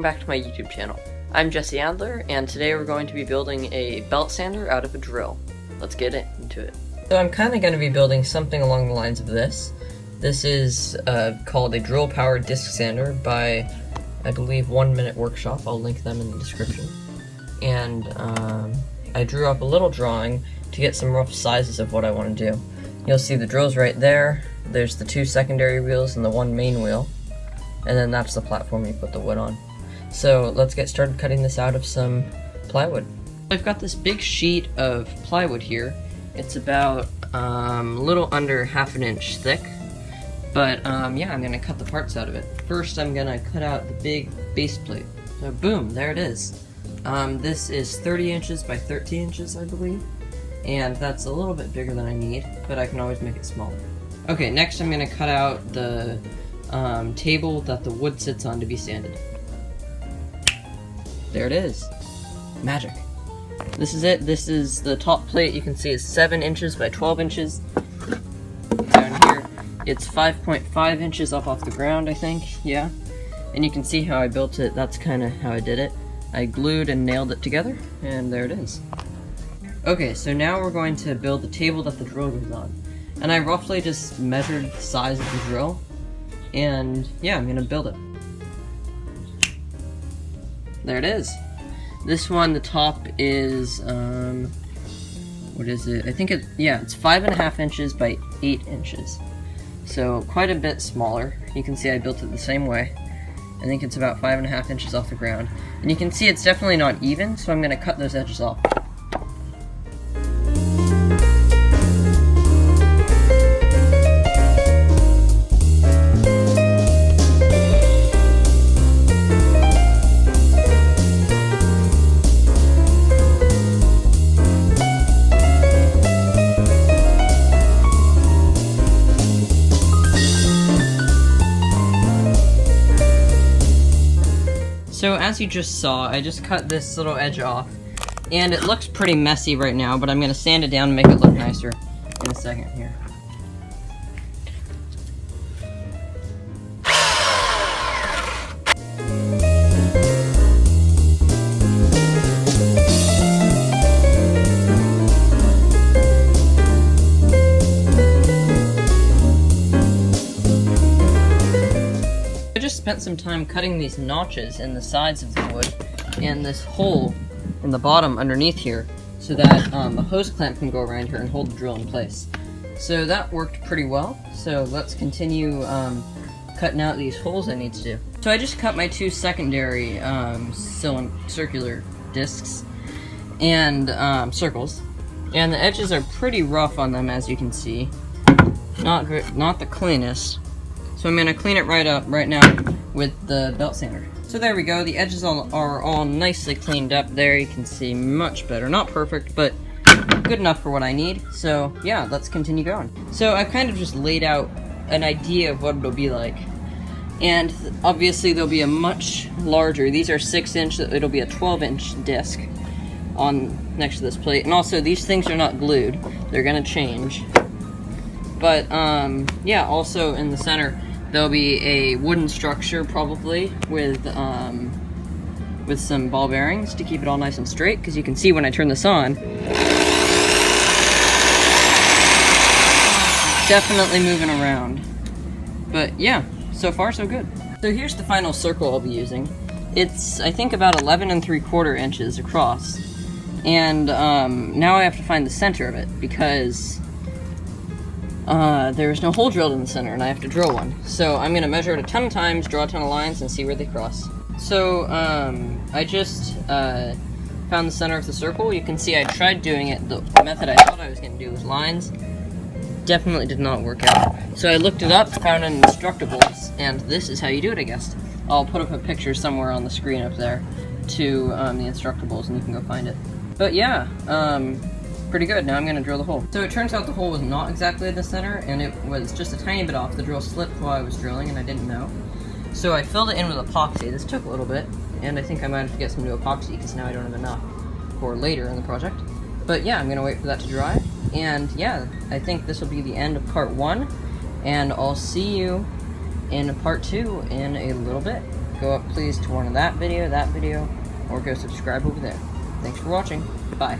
back to my YouTube channel. I'm Jesse Adler, and today we're going to be building a belt sander out of a drill. Let's get into it. So I'm kind of going to be building something along the lines of this. This is called a drill-powered disc sander by, I believe, 1 Minute Workshop. I'll link them in the description. And I drew up a little drawing to get some rough sizes of what I want to do. You'll see the drills right there. There's the 2 secondary wheels and the 1 main wheel. And then that's the platform you put the wood on. So let's get started cutting this out of some plywood. I've got this big sheet of plywood here. It's about a little under ½ an inch thick. But yeah, I'm gonna cut the parts out of it. First, I'm gonna cut out the big base plate. So boom, there it is. This is 30 inches by 13 inches, I believe. And that's a little bit bigger than I need, but I can always make it smaller. Okay, next I'm gonna cut out the table that the wood sits on to be sanded. There it is. Magic. This is it. This is the top plate. You can see it's 7 inches by 12 inches. Down here, it's 5.5 inches up off the ground, I think. Yeah. And you can see how I built it. That's kind of how I did it. I glued and nailed it together, and there it is. Okay, so now we're going to build the table that the drill goes on. And I roughly just measured the size of the drill. And yeah, I'm gonna build it. There it is. This one, the top is, what is it? I think it's 5.5 inches by 8 inches. So quite a bit smaller. You can see I built it the same way. I think it's about 5.5 inches off the ground. And you can see it's definitely not even, so I'm gonna cut those edges off. So as you just saw, I just cut this little edge off, and it looks pretty messy right now, but I'm going to sand it down and make it look nicer in a second here. Spent some time cutting these notches in the sides of the wood and this hole in the bottom underneath here so that a hose clamp can go around here and hold the drill in place. So that worked pretty well, so let's continue cutting out these holes I need to do. So I just cut my 2 secondary circular discs and circles, and the edges are pretty rough on them, as you can see. Not the cleanest. So I'm going to clean it right up right now with the belt sander. So there we go, the edges are all nicely cleaned up there. You can see much better. Not perfect, but good enough for what I need. So yeah, let's continue going. So I've kind of just laid out an idea of what it'll be like. And obviously there'll be a much larger, these are 6 inch, it'll be a 12-inch disc on next to this plate. And also these things are not glued, they're going to change. But yeah, also in the center there'll be a wooden structure, probably with some ball bearings to keep it all nice and straight, because you can see when I turn this on, definitely moving around. But yeah, so far so good. So here's the final circle I'll be using. It's, I think, about 11 3/4 inches across, and now I have to find the center of it, because there's no hole drilled in the center, and I have to drill one. So I'm going to measure it a ton of times, draw a ton of lines, and see where they cross. So I just found the center of the circle. You can see I tried doing it the method I thought I was going to do with lines. Definitely did not work out. So I looked it up, found it in Instructables, and this is how you do it, I guess. I'll put up a picture somewhere on the screen up there to the Instructables, and you can go find it. But yeah, pretty good. Now I'm going to drill the hole. So it turns out the hole was not exactly in the center, and it was just a tiny bit off. The drill slipped while I was drilling, and I didn't know. So I filled it in with epoxy. This took a little bit, and I think I might have to get some new epoxy, because now I don't have enough for later in the project. But yeah, I'm going to wait for that to dry. And yeah, I think this will be the end of part 1, and I'll see you in part 2 in a little bit. go up please to one of that video, or go subscribe over there. Thanks for watching. Bye.